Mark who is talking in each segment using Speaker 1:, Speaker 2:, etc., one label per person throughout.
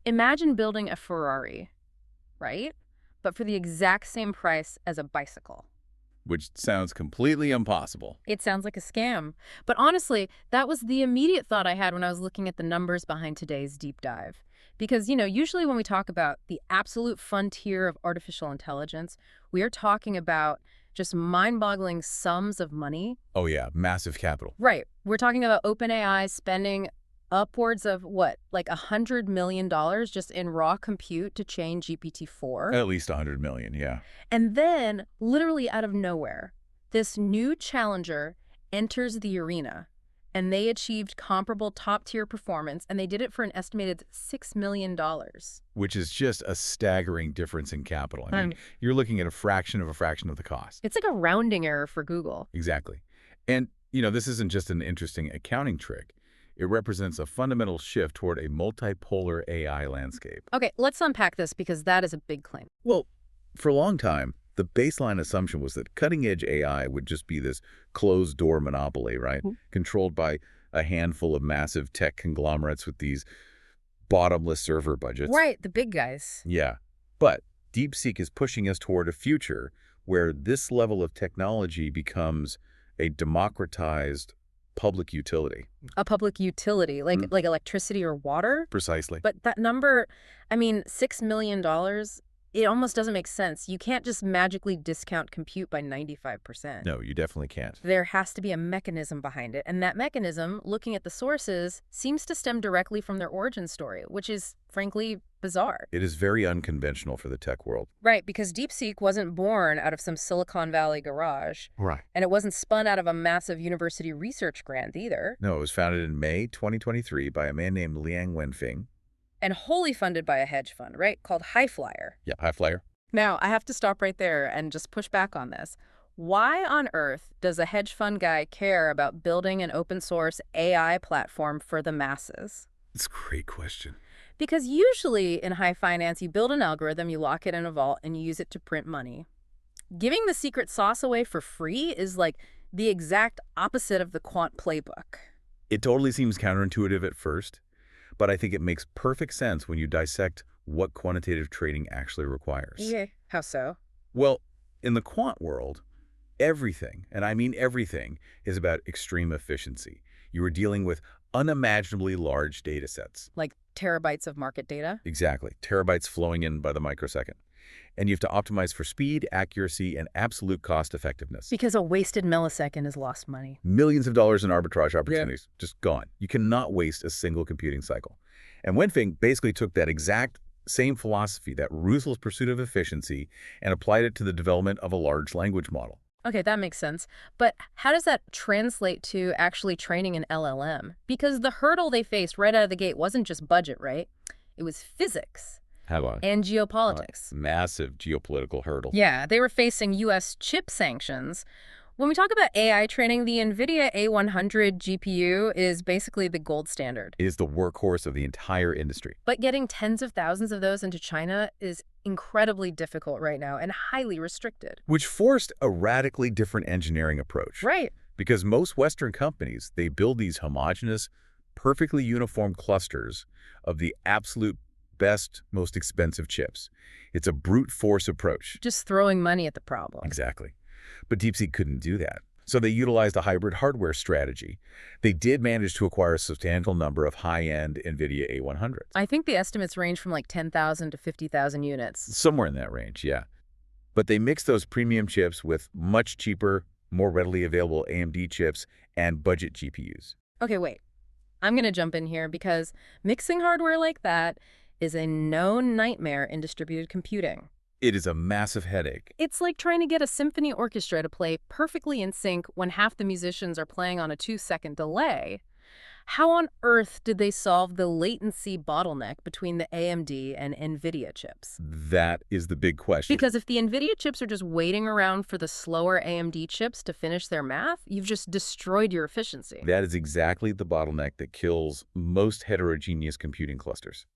Speaker 1: Imagine building a Ferrari, right? But for the exact same price as a bicycle.
Speaker 2: Which sounds completely impossible.
Speaker 1: It sounds like a scam. But honestly, that was the immediate thought I had when I was looking at the numbers behind today's deep dive. Because, usually when we talk about the absolute frontier of artificial intelligence, we are talking about just mind-boggling sums of money.
Speaker 2: Oh yeah, massive capital.
Speaker 1: Right. We're talking about OpenAI spending upwards of what, like $100 million just in raw compute to train GPT-4.
Speaker 2: At least 100 million, yeah.
Speaker 1: And then, literally out of nowhere, this new challenger enters the arena, and they achieved comparable top-tier performance, and they did it for an estimated $6 million.
Speaker 2: Which is just a staggering difference in capital. I mean, you're looking at a fraction of the cost.
Speaker 1: It's like a rounding error for Google.
Speaker 2: Exactly. And, this isn't just an interesting accounting trick. It represents a fundamental shift toward a multipolar AI landscape.
Speaker 1: Okay, let's unpack this because that is a big claim.
Speaker 2: Well, for a long time, the baseline assumption was that cutting-edge AI would just be this closed-door monopoly, right? Controlled by a handful of massive tech conglomerates with these bottomless server budgets.
Speaker 1: Right, the big guys.
Speaker 2: Yeah. But DeepSeek is pushing us toward a future where this level of technology becomes a democratized public utility.
Speaker 1: A public utility, like electricity or water?
Speaker 2: Precisely.
Speaker 1: But that number, $6 million, it almost doesn't make sense. You can't just magically discount compute by 95%.
Speaker 2: No, you definitely can't.
Speaker 1: There has to be a mechanism behind it. And that mechanism, looking at the sources, seems to stem directly from their origin story, which is, frankly, bizarre.
Speaker 2: It is very unconventional for the tech world.
Speaker 1: Right, because DeepSeek wasn't born out of some Silicon Valley garage.
Speaker 2: Right.
Speaker 1: And it wasn't spun out of a massive university research grant either.
Speaker 2: No, it was founded in May 2023 by a man named Liang Wenfeng.
Speaker 1: And wholly funded by a hedge fund, right, called Highflyer.
Speaker 2: Yeah, Highflyer.
Speaker 1: Now, I have to stop right there and just push back on this. Why on earth does a hedge fund guy care about building an open source AI platform for the masses?
Speaker 2: It's a great question.
Speaker 1: Because usually in high finance, you build an algorithm, you lock it in a vault, and you use it to print money. Giving the secret sauce away for free is like the exact opposite of the quant playbook.
Speaker 2: It totally seems counterintuitive at first, but I think it makes perfect sense when you dissect what quantitative trading actually requires.
Speaker 1: Yeah, how so?
Speaker 2: Well, in the quant world, everything, and I mean everything, is about extreme efficiency. You are dealing with unimaginably large data sets.
Speaker 1: Like terabytes of market data?
Speaker 2: Exactly. Terabytes flowing in by the microsecond. And you have to optimize for speed, accuracy, and absolute cost effectiveness.
Speaker 1: Because a wasted millisecond is lost money.
Speaker 2: Millions of dollars in arbitrage opportunities, just gone. You cannot waste a single computing cycle. And Wenfeng basically took that exact same philosophy, that ruthless pursuit of efficiency, and applied it to the development of a large language model.
Speaker 1: Okay, that makes sense. But how does that translate to actually training an LLM? Because the hurdle they faced right out of the gate wasn't just budget, right? It was physics.
Speaker 2: How about
Speaker 1: and geopolitics.
Speaker 2: Massive geopolitical hurdle.
Speaker 1: Yeah, they were facing U.S. chip sanctions. When we talk about AI training, the Nvidia A100 GPU is basically the gold standard.
Speaker 2: It is the workhorse of the entire industry.
Speaker 1: But getting tens of thousands of those into China is incredibly difficult right now and highly restricted.
Speaker 2: Which forced a radically different engineering approach.
Speaker 1: Right.
Speaker 2: Because most Western companies, they build these homogeneous, perfectly uniform clusters of the absolute best, most expensive chips. It's a brute force approach.
Speaker 1: Just throwing money at the problem.
Speaker 2: Exactly. But DeepSeek couldn't do that. So they utilized a hybrid hardware strategy. They did manage to acquire a substantial number of high-end Nvidia A100s.
Speaker 1: I think the estimates range from like 10,000 to 50,000 units.
Speaker 2: Somewhere in that range, yeah. But they mixed those premium chips with much cheaper, more readily available AMD chips and budget GPUs.
Speaker 1: Okay, wait. I'm going to jump in here because mixing hardware like that is a known nightmare in distributed computing.
Speaker 2: It is a massive headache.
Speaker 1: It's like trying to get a symphony orchestra to play perfectly in sync when half the musicians are playing on a 2-second delay. How on earth did they solve the latency bottleneck between the AMD and Nvidia chips?
Speaker 2: That is the big question.
Speaker 1: Because if the Nvidia chips are just waiting around for the slower AMD chips to finish their math, you've just destroyed your efficiency.
Speaker 2: That is exactly the bottleneck that kills most heterogeneous computing clusters.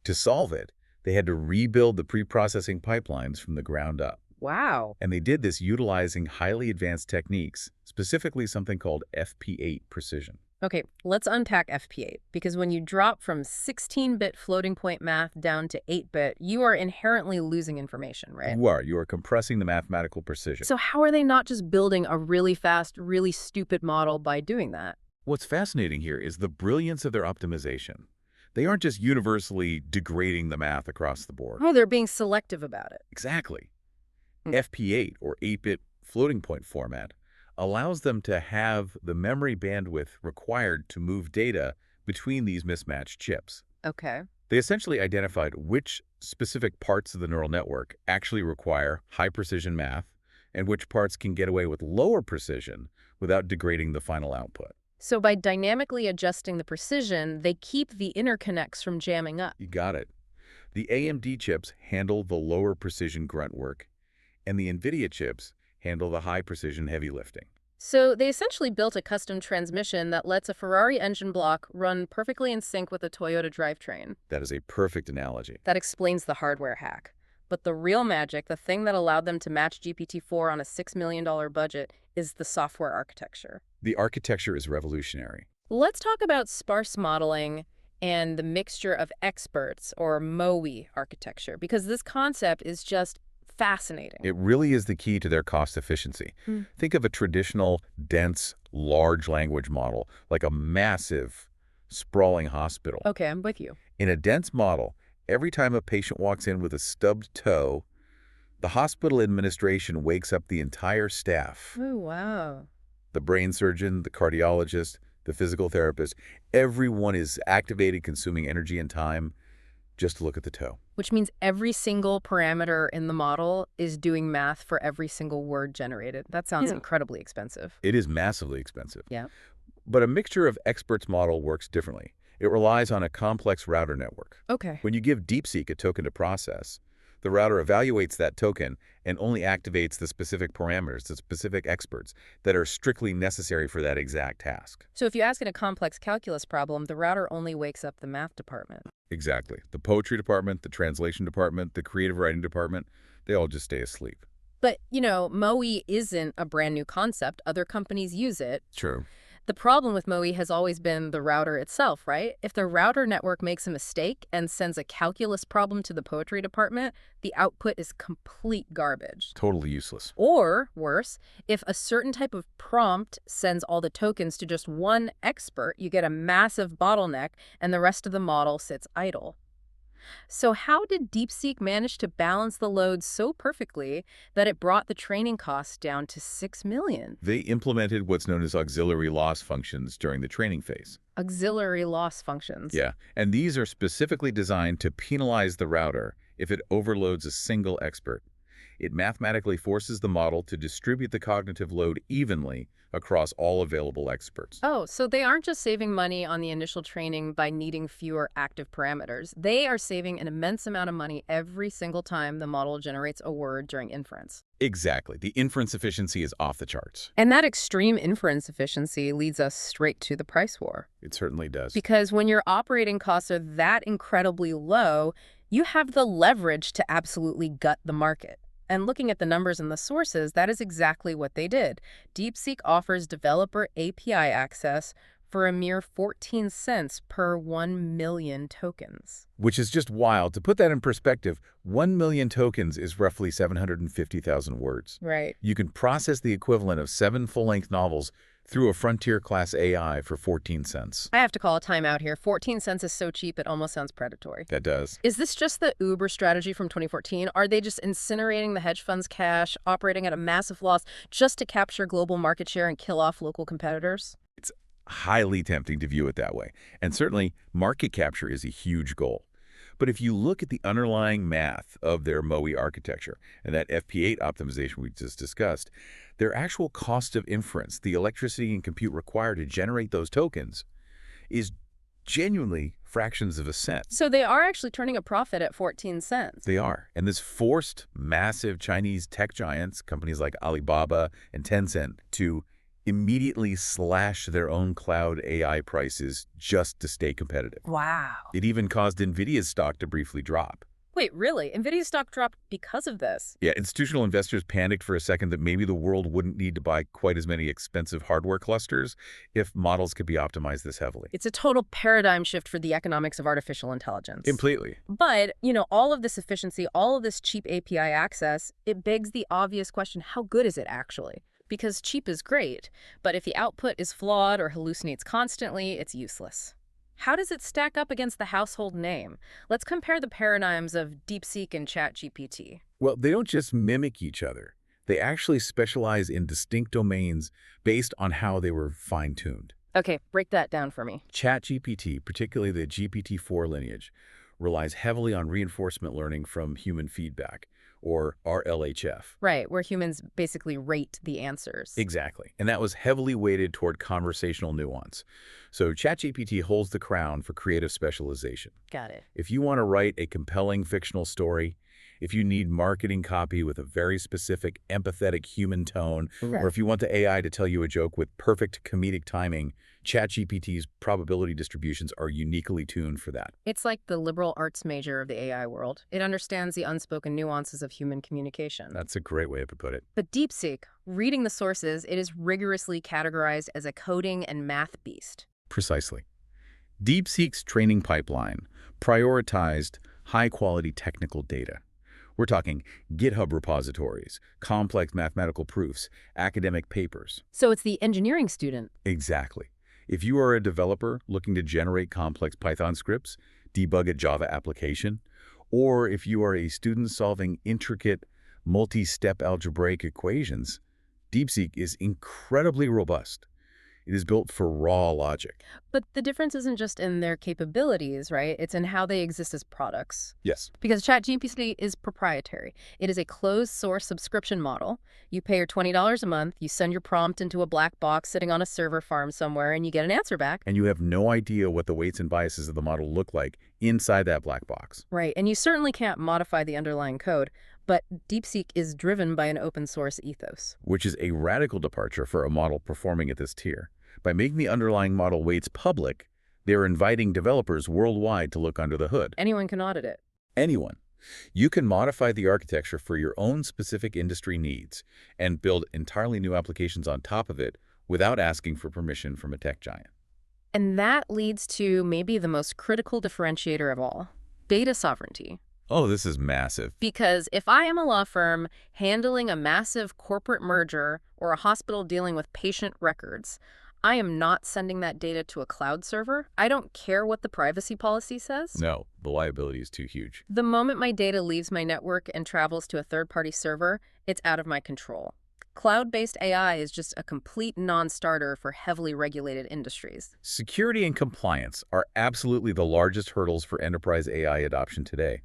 Speaker 2: To solve it, they had to rebuild the pre-processing pipelines from the ground up.
Speaker 1: Wow.
Speaker 2: And they did this utilizing highly advanced techniques, specifically something called FP8 precision.
Speaker 1: Okay, let's unpack FP8, because when you drop from 16-bit floating point math down to 8-bit, you are inherently losing information, right?
Speaker 2: You are compressing the mathematical precision.
Speaker 1: So how are they not just building a really fast, really stupid model by doing that?
Speaker 2: What's fascinating here is the brilliance of their optimization. They aren't just universally degrading the math across the board.
Speaker 1: Oh, they're being selective about it.
Speaker 2: Exactly.
Speaker 1: Hmm.
Speaker 2: FP8, or 8-bit floating point format, allows them to have the memory bandwidth required to move data between these mismatched chips.
Speaker 1: Okay.
Speaker 2: They essentially identified which specific parts of the neural network actually require high-precision math and which parts can get away with lower precision without degrading the final output.
Speaker 1: So by dynamically adjusting the precision, they keep the interconnects from jamming up.
Speaker 2: You got it. The AMD chips handle the lower precision grunt work, and the Nvidia chips handle the high-precision heavy lifting.
Speaker 1: So they essentially built a custom transmission that lets a Ferrari engine block run perfectly in sync with a Toyota drivetrain.
Speaker 2: That is a perfect analogy.
Speaker 1: That explains the hardware hack. But the real magic, the thing that allowed them to match GPT-4 on a $6 million budget, is the software architecture.
Speaker 2: The architecture is revolutionary.
Speaker 1: Let's talk about sparse modeling and the mixture of experts, or MOE architecture, because this concept is just fascinating.
Speaker 2: It really is the key to their cost efficiency.
Speaker 1: Hmm.
Speaker 2: Think of a traditional, dense, large language model, like a massive, sprawling hospital.
Speaker 1: Okay, I'm with you.
Speaker 2: In a dense model, every time a patient walks in with a stubbed toe, the hospital administration wakes up the entire staff.
Speaker 1: Oh, wow.
Speaker 2: The brain surgeon, the cardiologist, the physical therapist, everyone is activated, consuming energy and time just to look at the toe.
Speaker 1: Which means every single parameter in the model is doing math for every single word generated. That sounds incredibly expensive.
Speaker 2: It is massively expensive.
Speaker 1: Yeah.
Speaker 2: But a mixture of experts model works differently. It relies on a complex router network.
Speaker 1: Okay.
Speaker 2: When you give DeepSeek a token to process, the router evaluates that token and only activates the specific parameters, the specific experts that are strictly necessary for that exact task.
Speaker 1: So if you ask it a complex calculus problem, the router only wakes up the math department.
Speaker 2: Exactly. The poetry department, the translation department, the creative writing department, they all just stay asleep.
Speaker 1: But, MOE isn't a brand new concept. Other companies use it.
Speaker 2: True.
Speaker 1: The problem with MOE has always been the router itself, right? If the router network makes a mistake and sends a calculus problem to the poetry department, the output is complete garbage.
Speaker 2: Totally useless.
Speaker 1: Or, worse, if a certain type of prompt sends all the tokens to just one expert, you get a massive bottleneck and the rest of the model sits idle. So how did DeepSeek manage to balance the load so perfectly that it brought the training costs down to $6 million?
Speaker 2: They implemented what's known as auxiliary loss functions during the training phase.
Speaker 1: Auxiliary loss functions.
Speaker 2: Yeah, and these are specifically designed to penalize the router if it overloads a single expert. It mathematically forces the model to distribute the cognitive load evenly across all available experts.
Speaker 1: Oh, so they aren't just saving money on the initial training by needing fewer active parameters. They are saving an immense amount of money every single time the model generates a word during inference.
Speaker 2: Exactly. The inference efficiency is off the charts.
Speaker 1: And that extreme inference efficiency leads us straight to the price war.
Speaker 2: It certainly does.
Speaker 1: Because when your operating costs are that incredibly low, you have the leverage to absolutely gut the market. And looking at the numbers and the sources, that is exactly what they did. DeepSeek offers developer API access for a mere 14 cents per 1 million tokens.
Speaker 2: Which is just wild. To put that in perspective, 1 million tokens is roughly 750,000 words.
Speaker 1: Right.
Speaker 2: You can process the equivalent of 7 full-length novels through a frontier-class AI for 14 cents.
Speaker 1: I have to call a timeout here. 14 cents is so cheap, it almost sounds predatory.
Speaker 2: That does.
Speaker 1: Is this just the Uber strategy from 2014? Are they just incinerating the hedge fund's cash, operating at a massive loss just to capture global market share and kill off local competitors?
Speaker 2: It's highly tempting to view it that way. And certainly, market capture is a huge goal. But if you look at the underlying math of their MOE architecture and that FP8 optimization we just discussed, their actual cost of inference, the electricity and compute required to generate those tokens, is genuinely fractions of a cent.
Speaker 1: So they are actually turning a profit at 14 cents.
Speaker 2: They are. And this forced massive Chinese tech giants, companies like Alibaba and Tencent, to immediately slash their own cloud AI prices just to stay competitive.
Speaker 1: Wow.
Speaker 2: It even caused Nvidia's stock to briefly drop.
Speaker 1: Wait, really? Nvidia's stock dropped because of this?
Speaker 2: Yeah, institutional investors panicked for a second that maybe the world wouldn't need to buy quite as many expensive hardware clusters if models could be optimized this heavily.
Speaker 1: It's a total paradigm shift for the economics of artificial intelligence.
Speaker 2: Completely.
Speaker 1: But, all of this efficiency, all of this cheap API access, it begs the obvious question, how good is it actually? Because cheap is great, but if the output is flawed or hallucinates constantly, it's useless. How does it stack up against the household name? Let's compare the paradigms of DeepSeek and ChatGPT.
Speaker 2: Well, they don't just mimic each other. They actually specialize in distinct domains based on how they were fine-tuned.
Speaker 1: Okay, break that down for me.
Speaker 2: ChatGPT, particularly the GPT-4 lineage, relies heavily on reinforcement learning from human feedback, or RLHF.
Speaker 1: Right, where humans basically rate the answers.
Speaker 2: Exactly. And that was heavily weighted toward conversational nuance. So ChatGPT holds the crown for creative specialization.
Speaker 1: Got it.
Speaker 2: If you want to write a compelling fictional story, if you need marketing copy with a very specific, empathetic human tone, or if you want the AI to tell you a joke with perfect comedic timing, ChatGPT's probability distributions are uniquely tuned for that.
Speaker 1: It's like the liberal arts major of the AI world. It understands the unspoken nuances of human communication.
Speaker 2: That's a great way to put it.
Speaker 1: But DeepSeek, reading the sources, it is rigorously categorized as a coding and math beast.
Speaker 2: Precisely. DeepSeek's training pipeline prioritized high-quality technical data. We're talking GitHub repositories, complex mathematical proofs, academic papers.
Speaker 1: So it's the engineering student.
Speaker 2: Exactly. If you are a developer looking to generate complex Python scripts, debug a Java application, or if you are a student solving intricate multi-step algebraic equations, DeepSeek is incredibly robust. It is built for raw logic.
Speaker 1: But the difference isn't just in their capabilities, right? It's in how they exist as products.
Speaker 2: Yes.
Speaker 1: Because ChatGPT is proprietary. It is a closed-source subscription model. You pay your $20 a month, you send your prompt into a black box sitting on a server farm somewhere, and you get an answer back.
Speaker 2: And you have no idea what the weights and biases of the model look like inside that black box.
Speaker 1: Right, and you certainly can't modify the underlying code. But DeepSeek is driven by an open-source ethos.
Speaker 2: Which is a radical departure for a model performing at this tier. By making the underlying model weights public, they're inviting developers worldwide to look under the hood.
Speaker 1: Anyone can audit it.
Speaker 2: Anyone. You can modify the architecture for your own specific industry needs and build entirely new applications on top of it without asking for permission from a tech giant.
Speaker 1: And that leads to maybe the most critical differentiator of all, data sovereignty.
Speaker 2: Oh, this is massive.
Speaker 1: Because if I am a law firm handling a massive corporate merger or a hospital dealing with patient records, I am not sending that data to a cloud server. I don't care what the privacy policy says.
Speaker 2: No, the liability is too huge.
Speaker 1: The moment my data leaves my network and travels to a third-party server, it's out of my control. Cloud-based AI is just a complete non-starter for heavily regulated industries.
Speaker 2: Security and compliance are absolutely the largest hurdles for enterprise AI adoption today.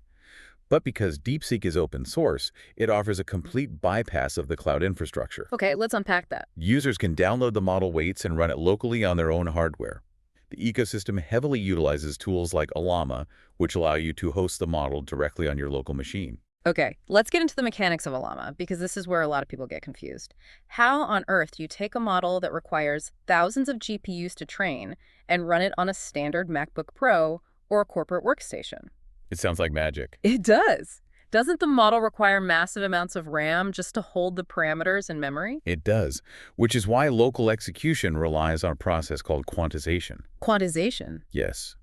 Speaker 2: But because DeepSeek is open source, it offers a complete bypass of the cloud infrastructure.
Speaker 1: Okay, let's unpack that.
Speaker 2: Users can download the model weights and run it locally on their own hardware. The ecosystem heavily utilizes tools like Llama, which allow you to host the model directly on your local machine.
Speaker 1: Okay, let's get into the mechanics of a llama, because this is where a lot of people get confused. How on earth do you take a model that requires thousands of GPUs to train and run it on a standard MacBook Pro or a corporate workstation?
Speaker 2: It sounds like magic.
Speaker 1: It does. Doesn't the model require massive amounts of RAM just to hold the parameters in memory?
Speaker 2: It does, which is why local execution relies on a process called quantization.
Speaker 1: Quantization?
Speaker 2: Yes.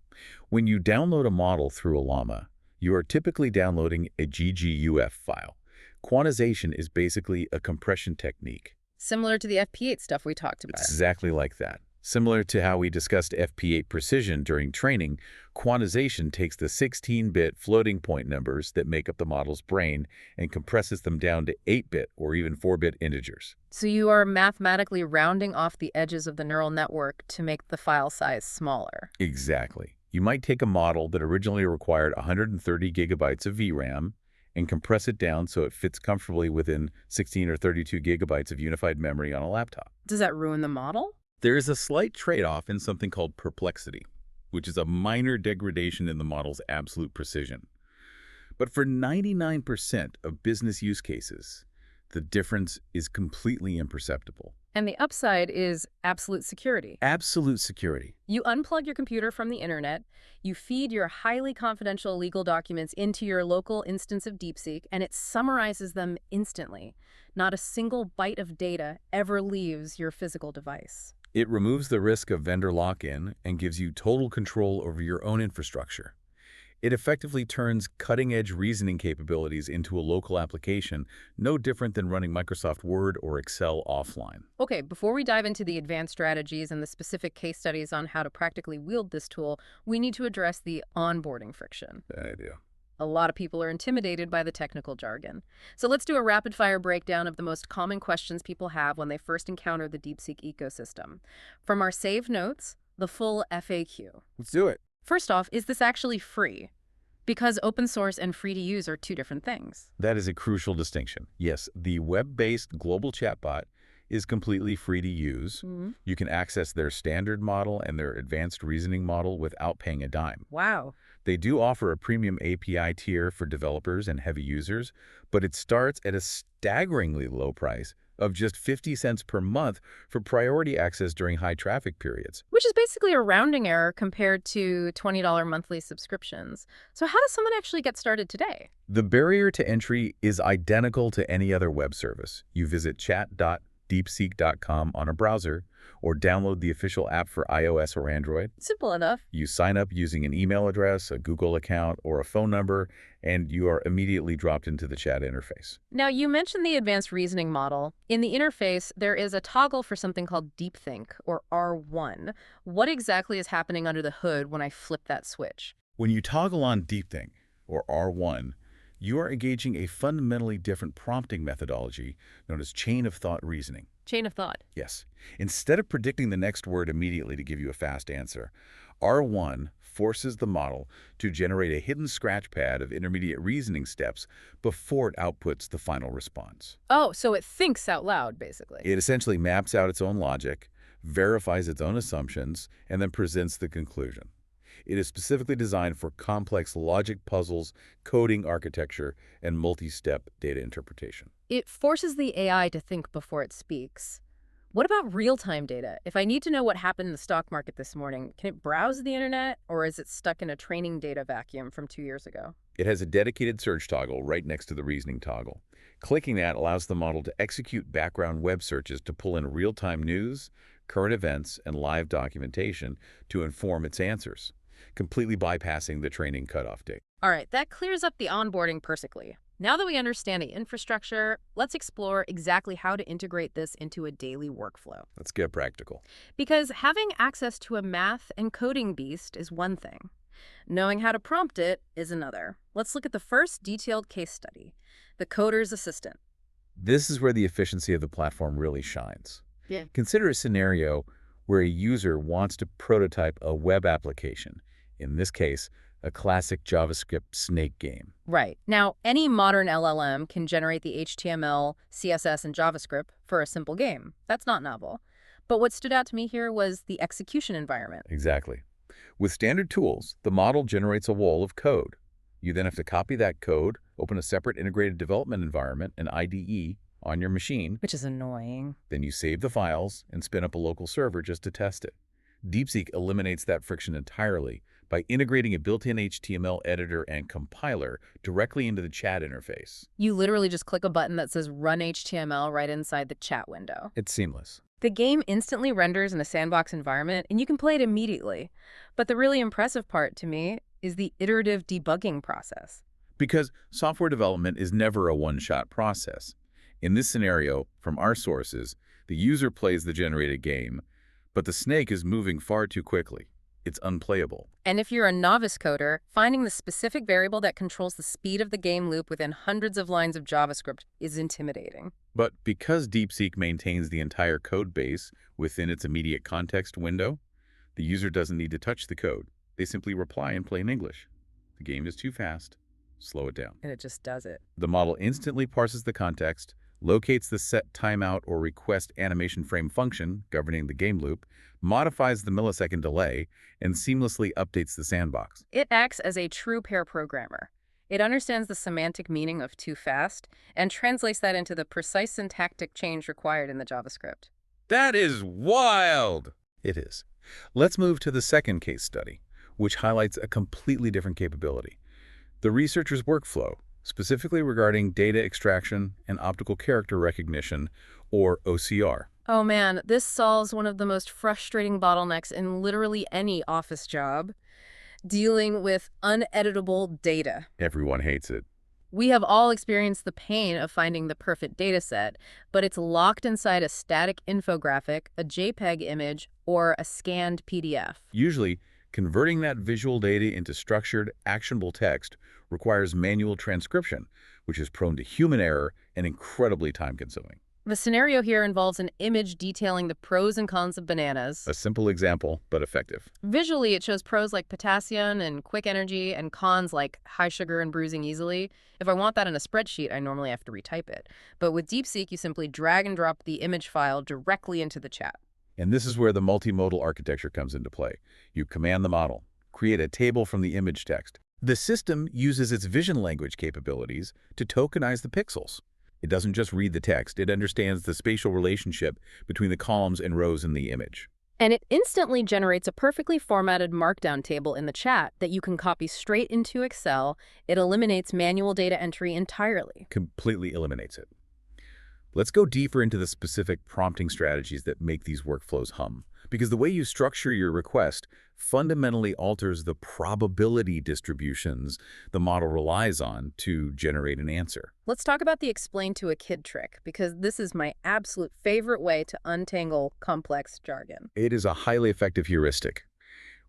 Speaker 2: When you download a model through a Llama, you are typically downloading a GGUF file. Quantization is basically a compression technique.
Speaker 1: Similar to the FP8 stuff we talked about.
Speaker 2: It's exactly like that. Similar to how we discussed FP8 precision during training, quantization takes the 16-bit floating point numbers that make up the model's brain and compresses them down to 8-bit or even 4-bit integers.
Speaker 1: So you are mathematically rounding off the edges of the neural network to make the file size smaller.
Speaker 2: Exactly. You might take a model that originally required 130 gigabytes of VRAM and compress it down so it fits comfortably within 16 or 32 gigabytes of unified memory on a laptop.
Speaker 1: Does that ruin the model?
Speaker 2: There is a slight trade-off in something called perplexity, which is a minor degradation in the model's absolute precision. But for 99% of business use cases, the difference is completely imperceptible.
Speaker 1: And the upside is absolute security.
Speaker 2: Absolute security.
Speaker 1: You unplug your computer from the internet, you feed your highly confidential legal documents into your local instance of DeepSeek, and it summarizes them instantly. Not a single byte of data ever leaves your physical device.
Speaker 2: It removes the risk of vendor lock-in and gives you total control over your own infrastructure. It effectively turns cutting-edge reasoning capabilities into a local application, no different than running Microsoft Word or Excel offline.
Speaker 1: Okay, before we dive into the advanced strategies and the specific case studies on how to practically wield this tool, we need to address the onboarding friction.
Speaker 2: Bad idea.
Speaker 1: A lot of people are intimidated by the technical jargon. So let's do a rapid-fire breakdown of the most common questions people have when they first encounter the DeepSeek ecosystem. From our saved notes, the full FAQ.
Speaker 2: Let's do it.
Speaker 1: First off, is this actually free? Because open source and free to use are two different things.
Speaker 2: That is a crucial distinction. Yes, the web-based global chatbot is completely free to use. You can access their standard model and their advanced reasoning model without paying a dime.
Speaker 1: Wow.
Speaker 2: They do offer a premium API tier for developers and heavy users, but it starts at a staggeringly low price of just 50 cents per month for priority access during high traffic periods.
Speaker 1: Which is basically a rounding error compared to $20 monthly subscriptions. So how does someone actually get started today?
Speaker 2: The barrier to entry is identical to any other web service. You visit chat.deepseek.com on a browser or download the official app for iOS or Android.
Speaker 1: Simple enough.
Speaker 2: You sign up using an email address, a Google account, or a phone number, and you are immediately dropped into the chat interface.
Speaker 1: Now, you mentioned the advanced reasoning model. In the interface, there is a toggle for something called DeepThink, or R1. What exactly is happening under the hood when I flip that switch?
Speaker 2: When you toggle on DeepThink, or R1, you are engaging a fundamentally different prompting methodology known as chain of thought reasoning.
Speaker 1: Chain of thought.
Speaker 2: Yes. Instead of predicting the next word immediately to give you a fast answer, R1 forces the model to generate a hidden scratch pad of intermediate reasoning steps before it outputs the final response.
Speaker 1: Oh, so it thinks out loud, basically.
Speaker 2: It essentially maps out its own logic, verifies its own assumptions, and then presents the conclusion. It is specifically designed for complex logic puzzles, coding architecture, and multi-step data interpretation.
Speaker 1: It forces the AI to think before it speaks. What about real-time data? If I need to know what happened in the stock market this morning, can it browse the internet, or is it stuck in a training data vacuum from 2 years ago?
Speaker 2: It has a dedicated search toggle right next to the reasoning toggle. Clicking that allows the model to execute background web searches to pull in real-time news, current events, and live documentation to inform its answers, completely bypassing the training cutoff date.
Speaker 1: All right, that clears up the onboarding perfectly. Now that we understand the infrastructure, let's explore exactly how to integrate this into a daily workflow.
Speaker 2: Let's get practical.
Speaker 1: Because having access to a math and coding beast is one thing. Knowing how to prompt it is another. Let's look at the first detailed case study, the coder's assistant.
Speaker 2: This is where the efficiency of the platform really shines.
Speaker 1: Yeah.
Speaker 2: Consider a scenario where a user wants to prototype a web application, in this case, a classic JavaScript snake game.
Speaker 1: Right. Now, any modern LLM can generate the HTML, CSS, and JavaScript for a simple game. That's not novel. But what stood out to me here was the execution environment.
Speaker 2: Exactly. With standard tools, the model generates a wall of code. You then have to copy that code, open a separate integrated development environment, an IDE, on your machine.
Speaker 1: Which is annoying.
Speaker 2: Then you save the files and spin up a local server just to test it. DeepSeek eliminates that friction entirely by integrating a built-in HTML editor and compiler directly into the chat interface.
Speaker 1: You literally just click a button that says Run HTML right inside the chat window.
Speaker 2: It's seamless.
Speaker 1: The game instantly renders in a sandbox environment, and you can play it immediately. But the really impressive part to me is the iterative debugging process.
Speaker 2: Because software development is never a one-shot process. In this scenario, from our sources, the user plays the generated game, but the snake is moving far too quickly. It's unplayable.
Speaker 1: And if you're a novice coder, finding the specific variable that controls the speed of the game loop within hundreds of lines of JavaScript is intimidating.
Speaker 2: But because DeepSeek maintains the entire code base within its immediate context window, the user doesn't need to touch the code. They simply reply in plain English. The game is too fast. Slow it down.
Speaker 1: And it just does it.
Speaker 2: The model instantly parses the context, locates the set timeout or request animation frame function governing the game loop, modifies the millisecond delay, and seamlessly updates the sandbox.
Speaker 1: It acts as a true pair programmer. It understands the semantic meaning of too fast and translates that into the precise syntactic change required in the JavaScript.
Speaker 2: That is wild! It is. Let's move to the second case study, which highlights a completely different capability. The researcher's workflow, specifically regarding data extraction and optical character recognition, or OCR.
Speaker 1: Oh man, this solves one of the most frustrating bottlenecks in literally any office job, dealing with uneditable data.
Speaker 2: Everyone hates it.
Speaker 1: We have all experienced the pain of finding the perfect data set, but it's locked inside a static infographic, a JPEG image, or a scanned PDF.
Speaker 2: Usually, converting that visual data into structured, actionable text requires manual transcription, which is prone to human error and incredibly time-consuming.
Speaker 1: The scenario here involves an image detailing the pros and cons of bananas.
Speaker 2: A simple example, but effective.
Speaker 1: Visually, it shows pros like potassium and quick energy and cons like high sugar and bruising easily. If I want that in a spreadsheet, I normally have to retype it. But with DeepSeek, you simply drag and drop the image file directly into the chat.
Speaker 2: And this is where the multimodal architecture comes into play. You command the model, create a table from the image text. The system uses its vision language capabilities to tokenize the pixels. It doesn't just read the text, it understands the spatial relationship between the columns and rows in the image.
Speaker 1: And it instantly generates a perfectly formatted markdown table in the chat that you can copy straight into Excel. It eliminates manual data entry entirely.
Speaker 2: Completely eliminates it. Let's go deeper into the specific prompting strategies that make these workflows hum, because the way you structure your request fundamentally alters the probability distributions the model relies on to generate an answer.
Speaker 1: Let's talk about the explain to a kid trick, because this is my absolute favorite way to untangle complex jargon.
Speaker 2: It is a highly effective heuristic.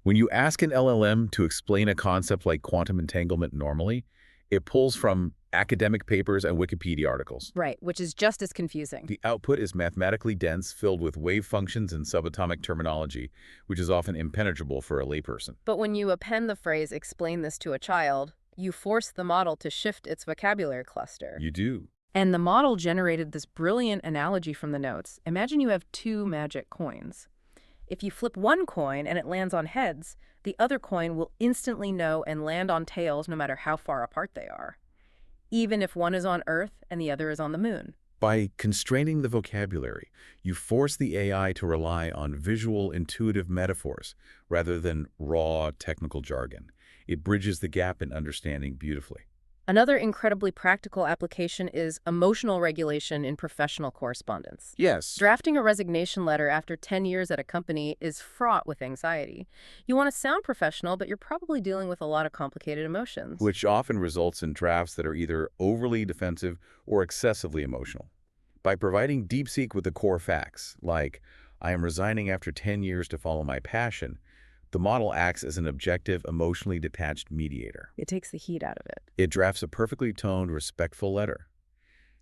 Speaker 2: When you ask an LLM to explain a concept like quantum entanglement normally, it pulls from academic papers and Wikipedia articles.
Speaker 1: Right, which is just as confusing.
Speaker 2: The output is mathematically dense, filled with wave functions and subatomic terminology, which is often impenetrable for a layperson.
Speaker 1: But when you append the phrase, explain this to a child, you force the model to shift its vocabulary cluster.
Speaker 2: You do.
Speaker 1: And the model generated this brilliant analogy from the notes. Imagine you have two magic coins. If you flip one coin and it lands on heads, the other coin will instantly know and land on tails no matter how far apart they are, even if one is on Earth and the other is on the moon.
Speaker 2: By constraining the vocabulary, you force the AI to rely on visual, intuitive metaphors rather than raw, technical jargon. It bridges the gap in understanding beautifully.
Speaker 1: Another incredibly practical application is emotional regulation in professional correspondence.
Speaker 2: Yes.
Speaker 1: Drafting a resignation letter after 10 years at a company is fraught with anxiety. You want to sound professional, but you're probably dealing with a lot of complicated emotions.
Speaker 2: Which often results in drafts that are either overly defensive or excessively emotional. By providing DeepSeek with the core facts, like, I am resigning after 10 years to follow my passion, the model acts as an objective, emotionally detached mediator.
Speaker 1: It takes the heat out of it.
Speaker 2: It drafts a perfectly toned, respectful letter.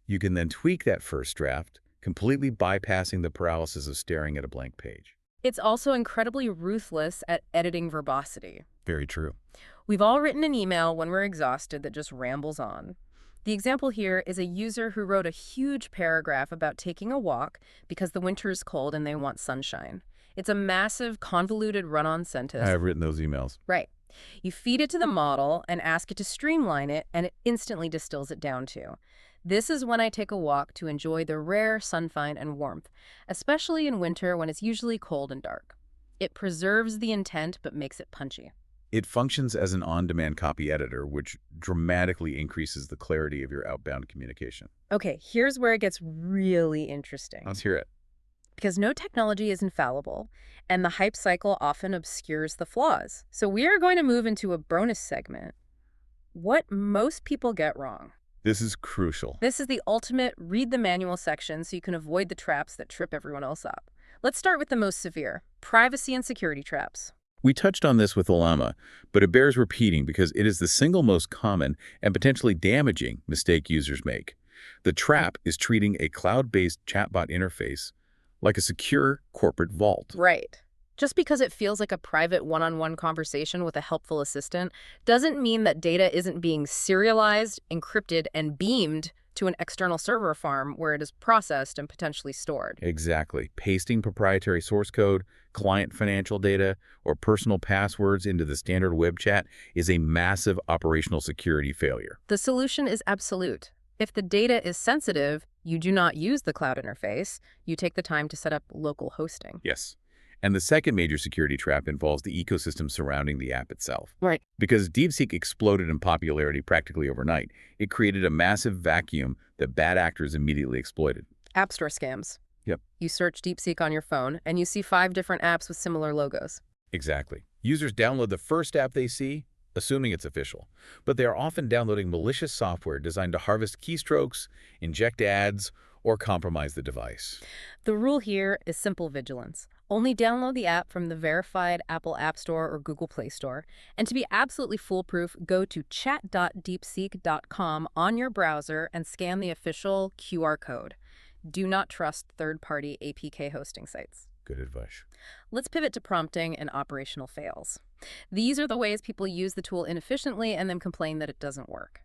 Speaker 2: You can then tweak that first draft, completely bypassing the paralysis of staring at a blank page.
Speaker 1: It's also incredibly ruthless at editing verbosity.
Speaker 2: Very true.
Speaker 1: We've all written an email when we're exhausted that just rambles on. The example here is a user who wrote a huge paragraph about taking a walk because the winter is cold and they want sunshine. It's a massive, convoluted run-on sentence.
Speaker 2: I've written those emails.
Speaker 1: Right. You feed it to the model and ask it to streamline it, and it instantly distills it down to, this is when I take a walk to enjoy the rare sunshine and warmth, especially in winter when it's usually cold and dark. It preserves the intent but makes it punchy.
Speaker 2: It functions as an on-demand copy editor, which dramatically increases the clarity of your outbound communication.
Speaker 1: Okay, here's where it gets really interesting.
Speaker 2: Let's hear it.
Speaker 1: Because no technology is infallible, and the hype cycle often obscures the flaws. So we are going to move into a bonus segment. What most people get wrong.
Speaker 2: This is crucial.
Speaker 1: This is the ultimate read the manual section so you can avoid the traps that trip everyone else up. Let's start with the most severe, privacy and security traps.
Speaker 2: We touched on this with Olama, but it bears repeating because it is the single most common and potentially damaging mistake users make. The trap is treating a cloud-based chatbot interface like a secure corporate vault.
Speaker 1: Right. Just because it feels like a private one-on-one conversation with a helpful assistant doesn't mean that data isn't being serialized, encrypted, and beamed to an external server farm where it is processed and potentially stored.
Speaker 2: Exactly. Pasting proprietary source code, client financial data, or personal passwords into the standard web chat is a massive operational security failure.
Speaker 1: The solution is absolute. If the data is sensitive, you do not use the cloud interface. You take the time to set up local hosting.
Speaker 2: Yes. And the second major security trap involves the ecosystem surrounding the app itself.
Speaker 1: Right.
Speaker 2: Because DeepSeek exploded in popularity practically overnight, it created a massive vacuum that bad actors immediately exploited.
Speaker 1: App Store scams.
Speaker 2: Yep.
Speaker 1: You search DeepSeek on your phone, and you see 5 different apps with similar logos.
Speaker 2: Exactly. Users download the first app they see, assuming it's official. But they are often downloading malicious software designed to harvest keystrokes, inject ads, or compromise the device.
Speaker 1: The rule here is simple vigilance. Only download the app from the verified Apple App Store or Google Play Store. And to be absolutely foolproof, go to chat.deepseek.com on your browser and scan the official QR code. Do not trust third-party APK hosting sites.
Speaker 2: Good advice.
Speaker 1: Let's pivot to prompting and operational fails. These are the ways people use the tool inefficiently and then complain that it doesn't work.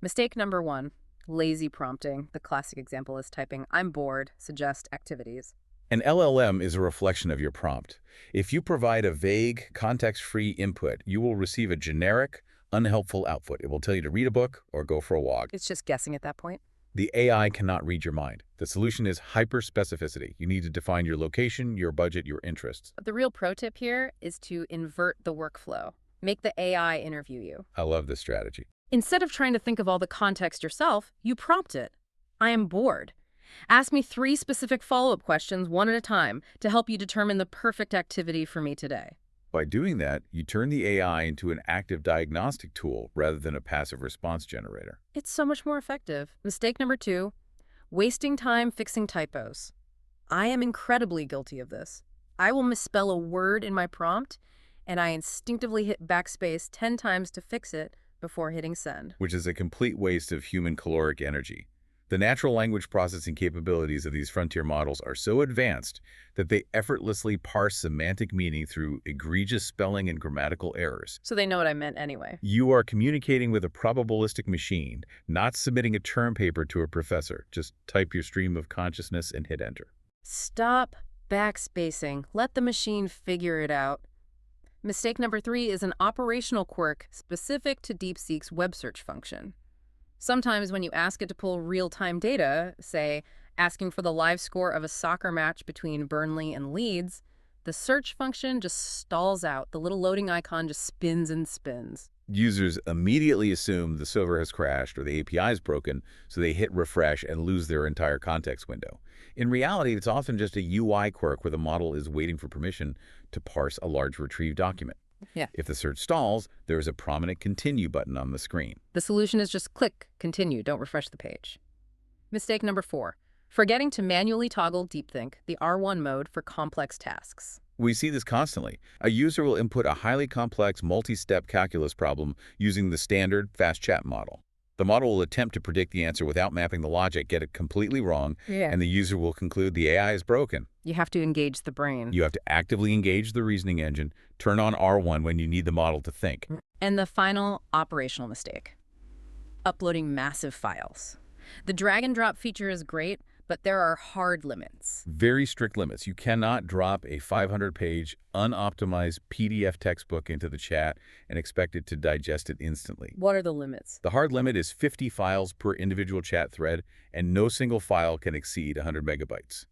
Speaker 1: Mistake number 1, lazy prompting. The classic example is typing, "I'm bored, suggest activities."
Speaker 2: An LLM is a reflection of your prompt. If you provide a vague, context-free input, you will receive a generic, unhelpful output. It will tell you to read a book or go for a walk.
Speaker 1: It's just guessing at that point.
Speaker 2: The AI cannot read your mind. The solution is hyper-specificity. You need to define your location, your budget, your interests.
Speaker 1: But the real pro tip here is to invert the workflow. Make the AI interview you.
Speaker 2: I love this strategy.
Speaker 1: Instead of trying to think of all the context yourself, you prompt it. "I am bored. Ask me 3 specific follow-up questions, one at a time, to help you determine the perfect activity for me today."
Speaker 2: By doing that, you turn the AI into an active diagnostic tool rather than a passive response generator.
Speaker 1: It's so much more effective. Mistake number 2, wasting time fixing typos. I am incredibly guilty of this. I will misspell a word in my prompt, and I instinctively hit backspace 10 times to fix it before hitting send.
Speaker 2: Which is a complete waste of human caloric energy. The natural language processing capabilities of these frontier models are so advanced that they effortlessly parse semantic meaning through egregious spelling and grammatical errors.
Speaker 1: So they know what I meant anyway.
Speaker 2: You are communicating with a probabilistic machine, not submitting a term paper to a professor. Just type your stream of consciousness and hit enter.
Speaker 1: Stop backspacing. Let the machine figure it out. Mistake number 3 is an operational quirk specific to DeepSeek's web search function. Sometimes when you ask it to pull real-time data, say, asking for the live score of a soccer match between Burnley and Leeds, the search function just stalls out. The little loading icon just spins and spins.
Speaker 2: Users immediately assume the server has crashed or the API is broken, so they hit refresh and lose their entire context window. In reality, it's often just a UI quirk where the model is waiting for permission to parse a large retrieved document.
Speaker 1: Yeah.
Speaker 2: If the search stalls, there is a prominent continue button on the screen.
Speaker 1: The solution is just click, continue, don't refresh the page. Mistake number 4, forgetting to manually toggle DeepThink, the R1 mode for complex tasks.
Speaker 2: We see this constantly. A user will input a highly complex multi-step calculus problem using the standard fast chat model. The model will attempt to predict the answer without mapping the logic, get it completely wrong, and the user will conclude the AI is broken.
Speaker 1: You have to engage the brain.
Speaker 2: You have to actively engage the reasoning engine, turn on R1 when you need the model to think.
Speaker 1: And the final operational mistake, uploading massive files. The drag and drop feature is great, but there are hard limits.
Speaker 2: Very strict limits. You cannot drop a 500-page, unoptimized PDF textbook into the chat and expect it to digest it instantly.
Speaker 1: What are the limits?
Speaker 2: The hard limit is 50 files per individual chat thread, and no single file can exceed 100 megabytes.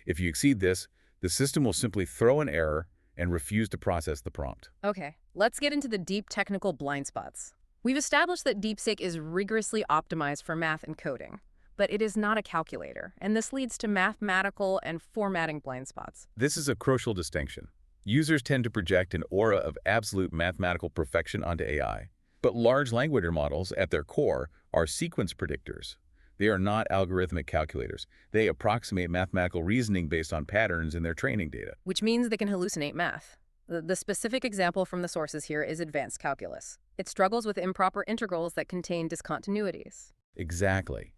Speaker 2: If you exceed this, the system will simply throw an error and refuse to process the prompt.
Speaker 1: Okay, let's get into the deep technical blind spots. We've established that DeepSeek is rigorously optimized for math and coding, but it is not a calculator, and this leads to mathematical and formatting blind spots.
Speaker 2: This is a crucial distinction. Users tend to project an aura of absolute mathematical perfection onto AI, but large language models at their core are sequence predictors. They are not algorithmic calculators. They approximate mathematical reasoning based on patterns in their training data.
Speaker 1: Which means they can hallucinate math. The specific example from the sources here is advanced calculus. It struggles with improper integrals that contain discontinuities.
Speaker 2: Exactly.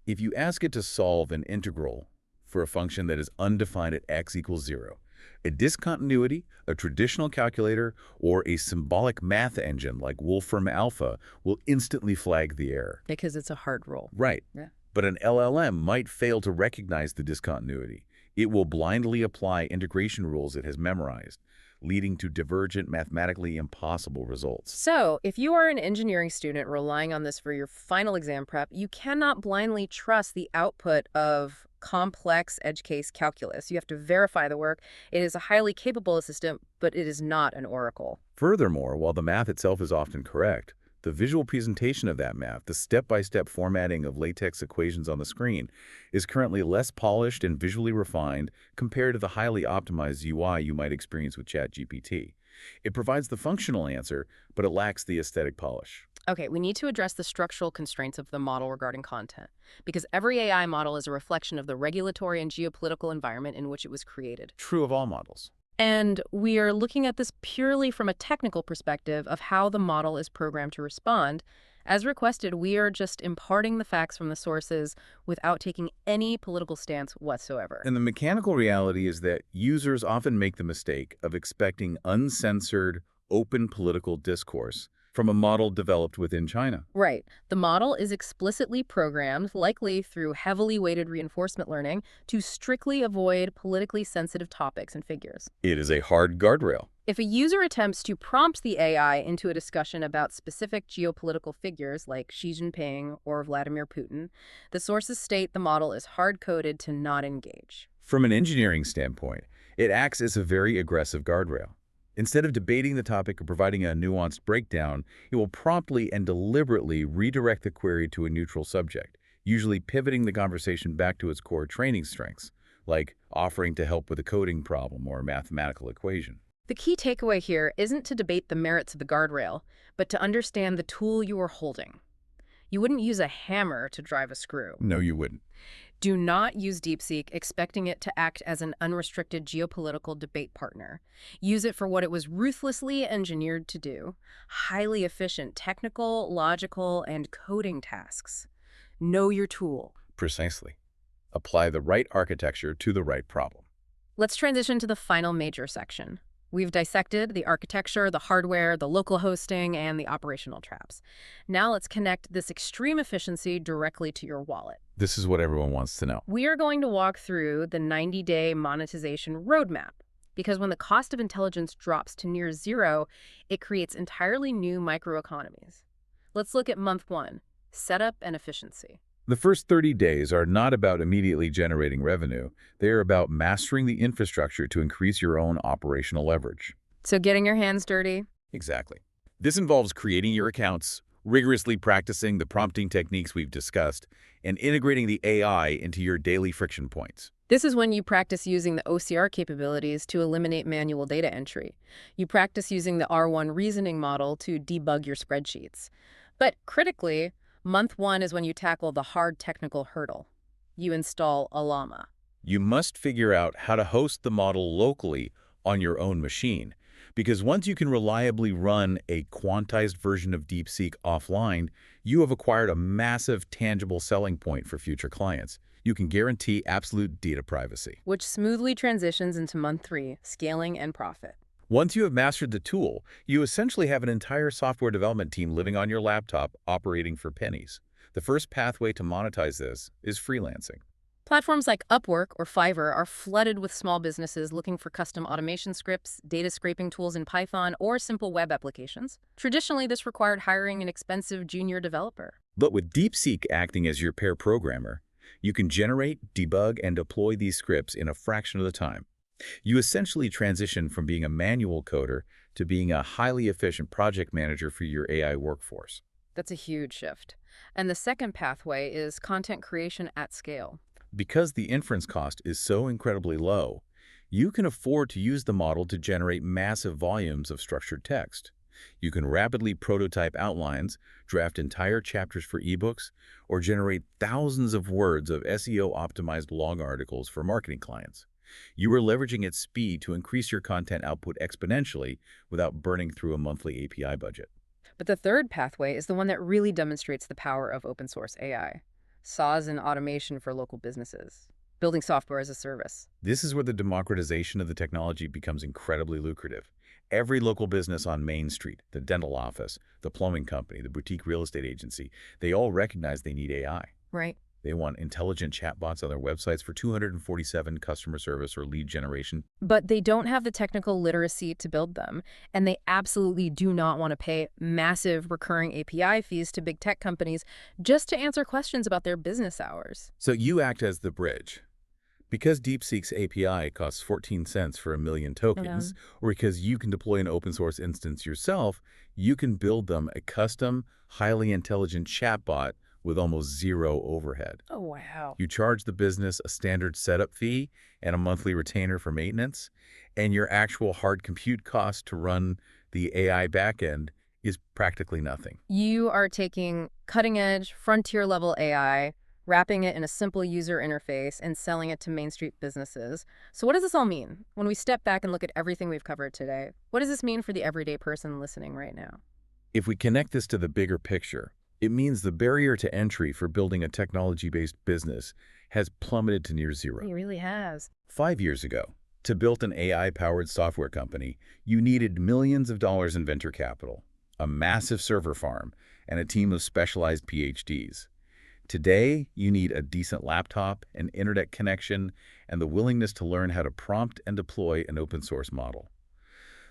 Speaker 2: If you ask it to solve an integral for a function that is undefined at x equals 0, a discontinuity, a traditional calculator, or a symbolic math engine like Wolfram Alpha will instantly flag the error.
Speaker 1: Because it's a hard rule.
Speaker 2: Right.
Speaker 1: Yeah.
Speaker 2: But an LLM might fail to recognize the discontinuity. It will blindly apply integration rules it has memorized. leading to divergent, mathematically impossible results.
Speaker 1: So, if you are an engineering student relying on this for your final exam prep, you cannot blindly trust the output of complex edge case calculus. You have to verify the work. It is a highly capable assistant, but it is not an oracle.
Speaker 2: Furthermore, while the math itself is often correct, the visual presentation of that math, the step-by-step formatting of LaTeX equations on the screen, is currently less polished and visually refined compared to the highly optimized UI you might experience with ChatGPT. It provides the functional answer, but it lacks the aesthetic polish.
Speaker 1: Okay, we need to address the structural constraints of the model regarding content, because every AI model is a reflection of the regulatory and geopolitical environment in which it was created.
Speaker 2: True of all models.
Speaker 1: And we are looking at this purely from a technical perspective of how the model is programmed to respond. As requested, we are just imparting the facts from the sources without taking any political stance whatsoever.
Speaker 2: And the mechanical reality is that users often make the mistake of expecting uncensored, open political discourse from a model developed within China.
Speaker 1: Right. The model is explicitly programmed, likely through heavily weighted reinforcement learning, to strictly avoid politically sensitive topics and figures.
Speaker 2: It is a hard guardrail.
Speaker 1: If a user attempts to prompt the AI into a discussion about specific geopolitical figures like Xi Jinping or Vladimir Putin, the sources state the model is hard-coded to not engage.
Speaker 2: From an engineering standpoint, it acts as a very aggressive guardrail. Instead of debating the topic or providing a nuanced breakdown, it will promptly and deliberately redirect the query to a neutral subject, usually pivoting the conversation back to its core training strengths, like offering to help with a coding problem or a mathematical equation.
Speaker 1: The key takeaway here isn't to debate the merits of the guardrail, but to understand the tool you are holding. You wouldn't use a hammer to drive a screw.
Speaker 2: No, you wouldn't.
Speaker 1: Do not use DeepSeek expecting it to act as an unrestricted geopolitical debate partner. Use it for what it was ruthlessly engineered to do: highly efficient technical, logical, and coding tasks. Know your tool.
Speaker 2: Precisely. Apply the right architecture to the right problem.
Speaker 1: Let's transition to the final major section. We've dissected the architecture, the hardware, the local hosting, and the operational traps. Now let's connect this extreme efficiency directly to your wallet.
Speaker 2: This is what everyone wants to know.
Speaker 1: We are going to walk through the 90-day monetization roadmap, because when the cost of intelligence drops to near zero, it creates entirely new microeconomies. Let's look at month 1, setup and efficiency.
Speaker 2: The first 30 days are not about immediately generating revenue. They are about mastering the infrastructure to increase your own operational leverage.
Speaker 1: So getting your hands dirty?
Speaker 2: Exactly. This involves creating your accounts, rigorously practicing the prompting techniques we've discussed, and integrating the AI into your daily friction points.
Speaker 1: This is when you practice using the OCR capabilities to eliminate manual data entry. You practice using the R1 reasoning model to debug your spreadsheets. But critically, month 1 is when you tackle the hard technical hurdle. You install a llama.
Speaker 2: You must figure out how to host the model locally on your own machine, because once you can reliably run a quantized version of DeepSeek offline, you have acquired a massive tangible selling point for future clients. You can guarantee absolute data privacy.
Speaker 1: Which smoothly transitions into month 3, scaling and profit.
Speaker 2: Once you have mastered the tool, you essentially have an entire software development team living on your laptop operating for pennies. The first pathway to monetize this is freelancing.
Speaker 1: Platforms like Upwork or Fiverr are flooded with small businesses looking for custom automation scripts, data scraping tools in Python, or simple web applications. Traditionally, this required hiring an expensive junior developer.
Speaker 2: But with DeepSeek acting as your pair programmer, you can generate, debug, and deploy these scripts in a fraction of the time. You essentially transition from being a manual coder to being a highly efficient project manager for your AI workforce.
Speaker 1: That's a huge shift. And the second pathway is content creation at scale.
Speaker 2: Because the inference cost is so incredibly low, you can afford to use the model to generate massive volumes of structured text. You can rapidly prototype outlines, draft entire chapters for ebooks, or generate thousands of words of SEO-optimized blog articles for marketing clients. You are leveraging its speed to increase your content output exponentially without burning through a monthly API budget.
Speaker 1: But the third pathway is the one that really demonstrates the power of open source AI. SaaS and automation for local businesses. Building software as a service.
Speaker 2: This is where the democratization of the technology becomes incredibly lucrative. Every local business on Main Street, the dental office, the plumbing company, the boutique real estate agency, they all recognize they need AI.
Speaker 1: Right.
Speaker 2: They want intelligent chatbots on their websites for 247 customer service or lead generation.
Speaker 1: But they don't have the technical literacy to build them, and they absolutely do not want to pay massive recurring API fees to big tech companies just to answer questions about their business hours.
Speaker 2: So you act as the bridge. Because DeepSeek's API costs 14 cents for a million
Speaker 1: Yeah.
Speaker 2: tokens, or because you can deploy an open source instance yourself, you can build them a custom, highly intelligent chatbot with almost zero overhead.
Speaker 1: Oh, wow.
Speaker 2: You charge the business a standard setup fee and a monthly retainer for maintenance, and your actual hard compute cost to run the AI backend is practically nothing.
Speaker 1: You are taking cutting-edge, frontier-level AI, wrapping it in a simple user interface, and selling it to Main Street businesses. So what does this all mean? When we step back and look at everything we've covered today, what does this mean for the everyday person listening right now?
Speaker 2: If we connect this to the bigger picture, it means the barrier to entry for building a technology-based business has plummeted to near zero.
Speaker 1: It really has.
Speaker 2: 5 years ago, to build an AI-powered software company, you needed millions of dollars in venture capital, a massive server farm, and a team of specialized PhDs. Today, you need a decent laptop, an internet connection, and the willingness to learn how to prompt and deploy an open-source model.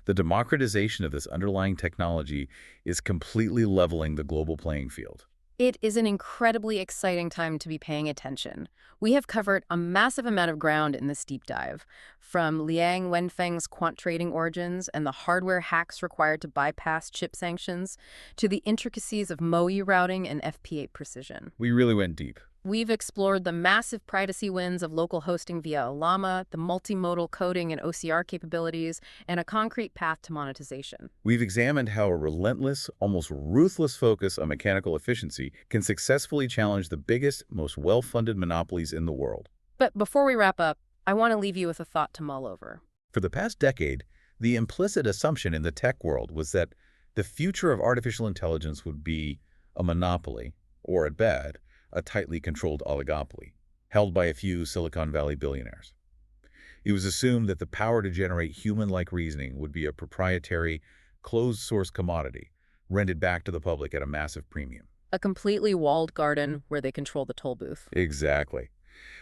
Speaker 2: The democratization of this underlying technology is completely leveling the global playing field.
Speaker 1: It is an incredibly exciting time to be paying attention. We have covered a massive amount of ground in this deep dive, from Liang Wenfeng's quant trading origins and the hardware hacks required to bypass chip sanctions, to the intricacies of MOE routing and FP8 precision.
Speaker 2: We really went deep.
Speaker 1: We've explored the massive privacy wins of local hosting via Llama, the multimodal coding and OCR capabilities, and a concrete path to monetization.
Speaker 2: We've examined how a relentless, almost ruthless focus on mechanical efficiency can successfully challenge the biggest, most well-funded monopolies in the world.
Speaker 1: But before we wrap up, I want to leave you with a thought to mull over.
Speaker 2: For the past decade, the implicit assumption in the tech world was that the future of artificial intelligence would be a monopoly, or at best, a tightly controlled oligopoly, held by a few Silicon Valley billionaires. It was assumed that the power to generate human-like reasoning would be a proprietary, closed-source commodity, rented back to the public at a massive premium.
Speaker 1: A completely walled garden where they control the toll booth.
Speaker 2: Exactly.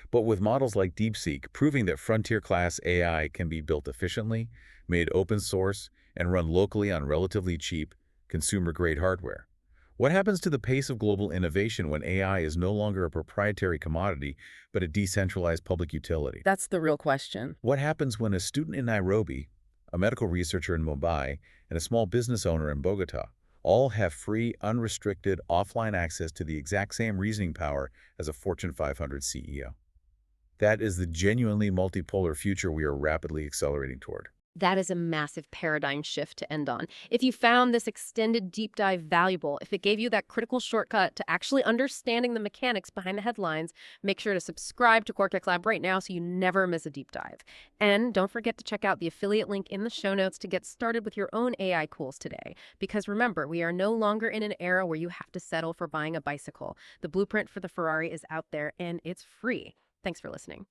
Speaker 2: But with models like DeepSeek proving that frontier-class AI can be built efficiently, made open source, and run locally on relatively cheap, consumer-grade hardware, what happens to the pace of global innovation when AI is no longer a proprietary commodity, but a decentralized public utility?
Speaker 1: That's the real question.
Speaker 2: What happens when a student in Nairobi, a medical researcher in Mumbai, and a small business owner in Bogota all have free, unrestricted, offline access to the exact same reasoning power as a Fortune 500 CEO? That is the genuinely multipolar future we are rapidly accelerating toward.
Speaker 1: That is a massive paradigm shift to end on. If you found this extended deep dive valuable, if it gave you that critical shortcut to actually understanding the mechanics behind the headlines, make sure to subscribe to Cortex Lab right now so you never miss a deep dive. And don't forget to check out the affiliate link in the show notes to get started with your own AI tools today. Because remember, we are no longer in an era where you have to settle for buying a bicycle. The blueprint for the Ferrari is out there and it's free. Thanks for listening.